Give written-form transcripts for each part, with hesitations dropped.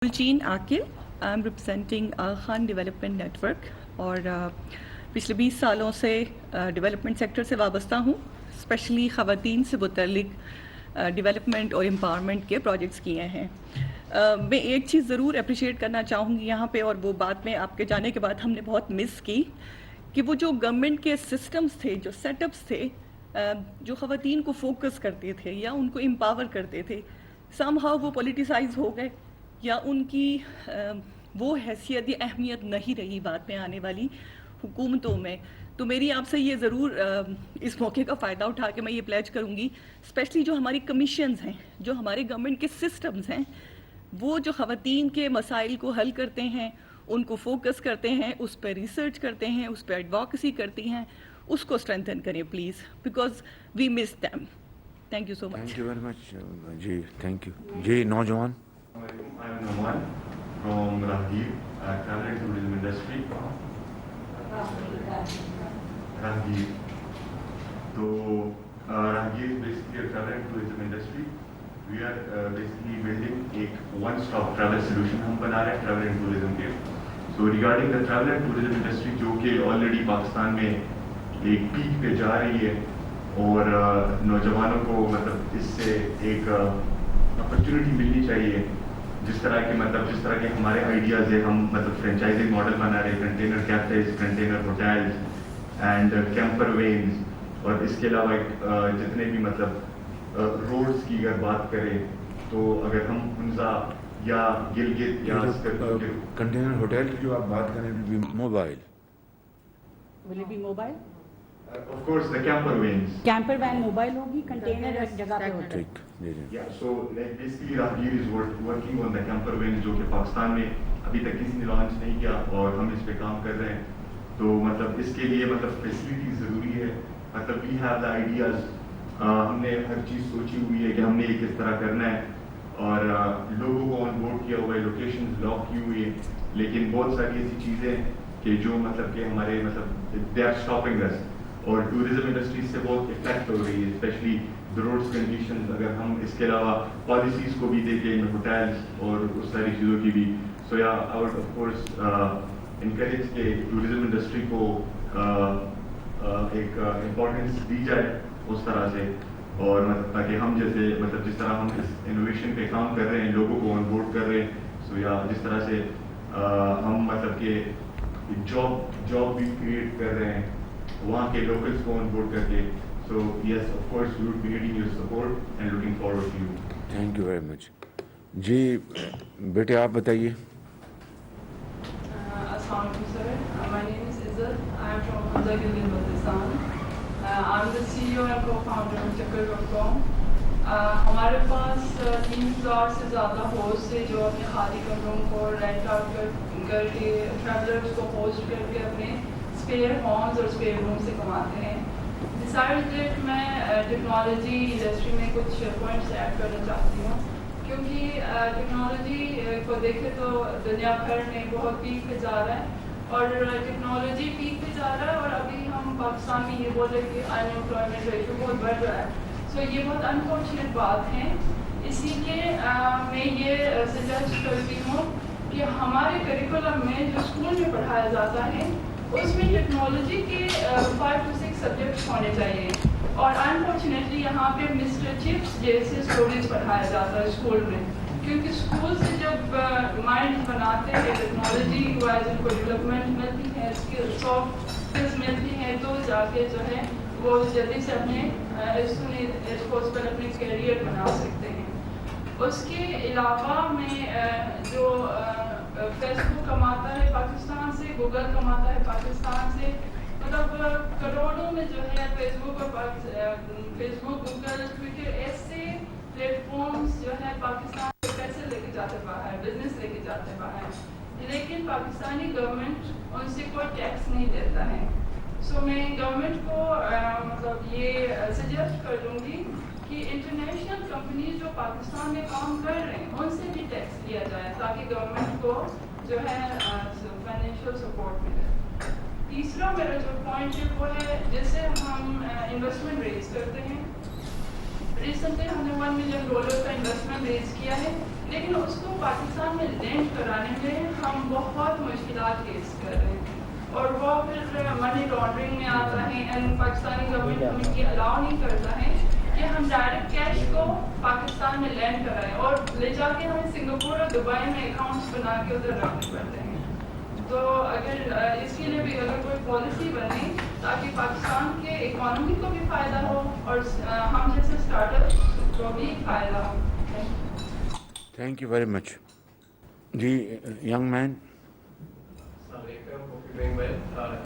گلچین Aqil. I am representing Khan Development Network اور پچھلے 20 سالوں سے ڈیولپمنٹ سیکٹر سے وابستہ ہوں. اسپیشلی خواتین سے متعلق ڈیولپمنٹ اور امپاورمنٹ کے پروجیکٹس کیے ہیں. میں ایک چیز ضرور اپریشیٹ کرنا چاہوں گی یہاں پہ، اور وہ بات میں آپ کے جانے کے بعد ہم نے بہت مس کی، کہ وہ جو گورنمنٹ کے سسٹمز تھے، جو سیٹ اپس تھے، جو خواتین کو فوکس کرتے تھے یا ان کو امپاور کرتے تھے، سم ہاؤ وہ پولیٹیسائز ہو گئے یا ان کی وہ حیثیت یا اہمیت نہیں رہی بعد میں آنے والی حکومتوں میں. تو میری آپ سے یہ ضرور اس موقع کا فائدہ اٹھا کے میں یہ پلیج کروں گی، اسپیشلی جو ہماری کمیشنز ہیں، جو ہمارے گورنمنٹ کے سسٹمز ہیں، وہ جو خواتین کے مسائل کو حل کرتے ہیں، ان کو فوکس کرتے ہیں، اس پہ ریسرچ کرتے ہیں، اس پہ ایڈوکیسی کرتی ہیں، اس کو اسٹرینتھن کریں please, because we miss them. Thank you so much. Thank you very much. جی تھینک یو. جی نوجوان. I'm Noman from Rahgir, travel and tourism industry. Rahgir. So Rahgir is basically a travel and tourism industry. We are basically building a one-stop travel solution. ہم بنا رہے ہیں travel and tourism کے. So regarding the travel and tourism industry جو کہ already Pakistan میں ایک pack پہ جا رہی ہے اور نوجوانوں کو مطلب اس سے ایک اپرچونیٹی ملنی چاہیے. جس طرح کے ہمارے آئیڈیاز ہے، ہم مطلب فرینچائزنگ ماڈل بنا رہے ہیں، container cafes, container hotels and camper veins, اور اس کے علاوہ جتنے بھی مطلب روڈز کی اگر بات کریں تو اگر ہم ہنزا یا گلگت یا کنٹینر ہوٹل کی جو آپ بات کریں mobile Will it be mobile? of course the camper vans. Camper van mobile ہوگی, container ایک جگہ پہ ہوتا ہے. ٹھیک. جی جی. Yeah, so like basically Rahgir is working on the camper vans جو کہ پاکستان میں ابھی تک کسی نے لانچ نہیں کیا اور ہم اس پہ کام کر رہے ہیں. تو مطلب اس کے لیے مطلب فیسلٹی ضروری ہے. مطلب we have the ideas. ہم نے ہر چیز سوچی ہوئی ہے کہ ہم نے یہ کس طرح کرنا ہے اور لوگوں کو آن بورڈ کیا ہوا ہے، لوکیشن لاک کی ہوئی ہے، لیکن بہت ساری ایسی چیزیں کہ جو مطلب کہ ہمارے مطلب دے آر اسٹاپنگ اس، اور ٹوریزم انڈسٹری سے بہت افیکٹ ہو رہی ہے، اسپیشلی دی روڈس کنڈیشنز. اگر ہم اس کے علاوہ پالیسیز کو بھی دیکھیں، ہوٹلز اور اس ساری چیزوں کی بھی، سو یا I would of course encourage کہ ٹوریزم انڈسٹری کو ایک امپورٹنس دی جائے اس طرح سے، اور مطلب تاکہ ہم جیسے مطلب جس طرح ہم اس انوویشن پہ کام کر رہے ہیں، لوگوں کو آن بورڈ کر رہے ہیں، سو یا جس طرح سے ہم مطلب کہ جاب بھی کریٹ کر رہے ہیں وہاں کے لوکلس کو آن بورڈ کر کے. So yes of course we would be needing your support and looking forward to you. Thank you very much. جی بیٹے آپ بتائیے. السلام علیکم سر. My name is Izzat. I am from Hazagil in Pakistan. I am the CEO and co-founder of Chakkar.com. ہمارے پاس 3000 سے زیادہ host ہے جو اپنے خالی کمروں کو رینٹ آؤٹ کر کے ٹریولرز کو ہوسٹ کر کے اپنے اسپیئر ہالز اور اسپیئر روم سے کماتے ہیں. بسائڈ دیٹ میں ٹیکنالوجی انڈسٹری میں کچھ پوائنٹس ایڈ کرنا چاہتی ہوں، کیونکہ ٹیکنالوجی کو دیکھے تو دنیا بھر میں بہت پیک پہ جا رہا ہے، اور ٹیکنالوجی پیک پہ جا رہا ہے، اور ابھی ہم پاکستان میں یہ بولے کہ ان امپلائمنٹ ریشو بہت بڑھ رہا ہے. سو یہ بہت انفارچونیٹ بات ہے. اسی لیے میں یہ سجیسٹ کرتی ہوں کہ ہمارے کریکولم میں جو اسکول میں پڑھایا جاتا ہے اس میں ٹیکنالوجی کے 5 to 6 سبجیکٹس ہونے چاہیے، اور انفارچونیٹلی یہاں پہ مسٹر چپس جیسے اسٹوڈنٹس پڑھایا جاتا ہے اسکول میں، کیونکہ اسکول سے جب مائنڈ بناتے ہیں ٹیکنالوجی وائز ان کو ڈیولپمنٹ ملتی ہے، سافٹ اسکلس ملتی ہیں، تو جا کے جو ہے وہ جلدی سے اپنے پاسبل اپنے کیریئر بنا سکتے ہیں. اس کے علاوہ میں جو فیس بک کماتا ہے پاکستان سے، گوگل کماتا ہے پاکستان سے، مطلب کروڑوں میں جو ہے فیس بک گوگل ٹویٹر ایسے پلیٹ فارمس جو ہے پاکستان سے پیسے لے کے جاتے باہر، بزنس لے کے جاتے باہر، لیکن پاکستانی گورنمنٹ ان سے کوئی ٹیکس نہیں دیتا ہے. سو میں گورنمنٹ کو مطلب یہ سجیسٹ کر دوں گی کہ انٹرنیشنل کمپنیز جو پاکستان میں کام کر رہے ہیں ان سے بھی ٹیکس لیا جائے تاکہ گورنمنٹ کو جو ہے فائنینشیل سپورٹ ملے. تیسرا میرا جو پوائنٹ ہے وہ ہے جیسے ہم انویسٹمنٹ ریز کرتے ہیں. ریسنٹلی ہم نے $1 ملین کا انویسٹمنٹ ریز کیا ہے لیکن اس کو پاکستان میں لینڈ کرانے میں ہم بہت مشکلات فیس کر رہے ہیں اور وہ پھر منی لانڈرنگ میں آتا ہے اینڈ پاکستانی گورنمنٹ ہمیں یہ الاؤ نہیں کرتا ہے کہ ہم ڈائریکٹ کیش کو پاکستان میں لینڈ کرائیں اور لے جا کے ہمیں سنگاپور اور دبئی میں اکاؤنٹس بنا کے ادھر رکھنے پڑتے ہیں. تو اگر اس کے لیے بھی اگر کوئی پالیسی بنے تاکہ پاکستان کے اکانومی کو بھی فائدہ ہو اور ہم جیسے اسٹارٹ اپ کو بھی فائدہ ہو. Thank you very much. جی young man. Hope you're doing well.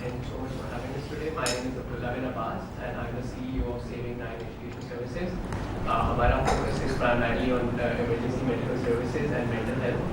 Thank you so much for having us today. My name is Abdullah bin Abbas and I'm the CEO of Saving 9 Education Services. Our focus is primarily on emergency medical services and mental health.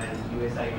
and USID.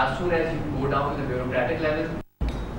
as soon as you go down to the bureaucratic level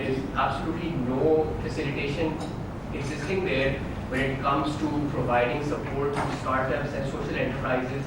there is absolutely no facilitation existing there when it comes to providing support to startups and social enterprises,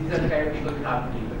These are the kind of people we have to deal with.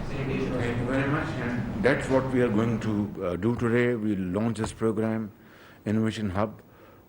facilitation. Thank you very much. And that's what we are going to do today. We'll launch this program, Innovation Hub.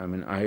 I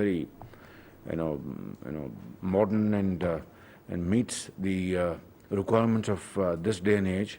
very modern and meets the requirements of this day and age.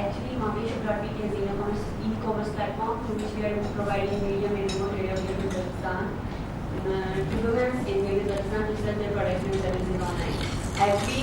Actually, Mavishop.pk is an e-commerce platform through which we are providing medium and remote area of Uzbekistan to women in Uzbekistan to sell their products and services online. Actually,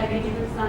Uzbekistan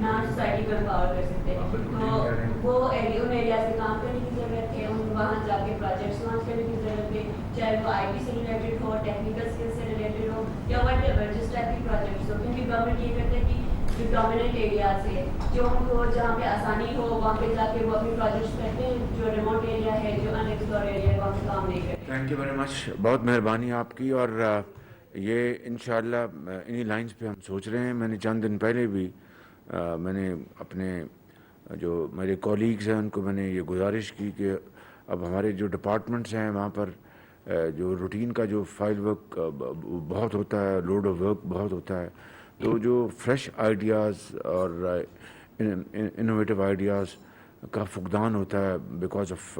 نہ society کو empower کر سکتے. تو وہ ان areas میں کام کرنے کی ضرورت ہے, ان وہاں جا کے پروجیکٹس لانچ کرنے کی ضرورت ہے, چاہے وہ آئی ٹی سے ریلیٹڈ ہو, ٹیکنیکل اسکل سے ریلیٹڈ ہو, یا وٹ ایور جس ٹائپ کی پروجیکٹس ہو. کیونکہ گورنمنٹ یہ کرتے ہیں کہ جو ڈومیننٹ ایریاز ہے, جو ان کو جہاں پہ آسانی ہو وہاں پہ جا کے وہ اپنی پروجیکٹس کرتے ہیں, جو ریموٹ ایریا ہے, جو ان ایکسپلور ایریا ہے, وہاں پہ کام نہیں کرتے. تھینک یو ویری مچ, بہت مہربانی آپ کی. اور یہ انشاءاللہ انہی لائنز پہ ہم سوچ رہے ہیں. میں نے چند دن پہلے بھی میں نے اپنے جو میرے کولیگز ہیں ان کو میں نے یہ گزارش کی کہ اب ہمارے جو ڈپارٹمنٹس ہیں وہاں پر جو روٹین کا جو فائل ورک بہت ہوتا ہے, لوڈ آف ورک بہت ہوتا ہے, تو جو فریش آئیڈیاز اور انوویٹو آئیڈیاز کا فقدان ہوتا ہے because of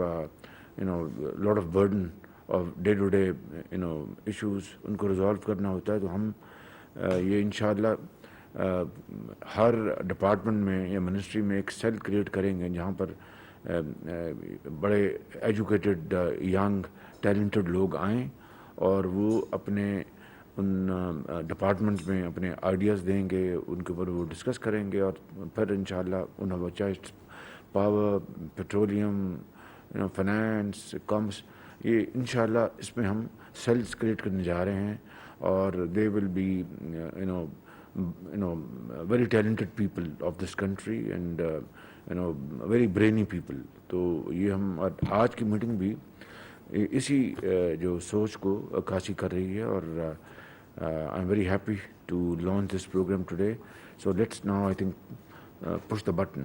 lot of burden of day to day issues, ان کو ریزالو کرنا ہوتا ہے. تو ہم یہ انشاءاللہ ہر ڈپارٹمنٹ میں یا منسٹری میں ایک سیل کریٹ کریں گے جہاں پر بڑے ایجوکیٹڈ ینگ ٹیلنٹڈ لوگ آئیں اور وہ اپنے ان ڈپارٹمنٹس میں اپنے آئیڈیاز دیں گے, ان کے اوپر وہ ڈسکس کریں گے, اور پھر انشاءاللہ انہیں چاہے پاور, پیٹرولیم, فائنانس, کامرس, یہ انشاءاللہ اس میں ہم سیلز کریٹ کرنے جا رہے ہیں. اور they will be very talented people of this country and very brainy people. تو یہ ہم آج کی میٹنگ بھی اسی جو سوچ کو عکاسی کر رہی ہے. اور I am very happy to launch this program today. So let's now I think push the button.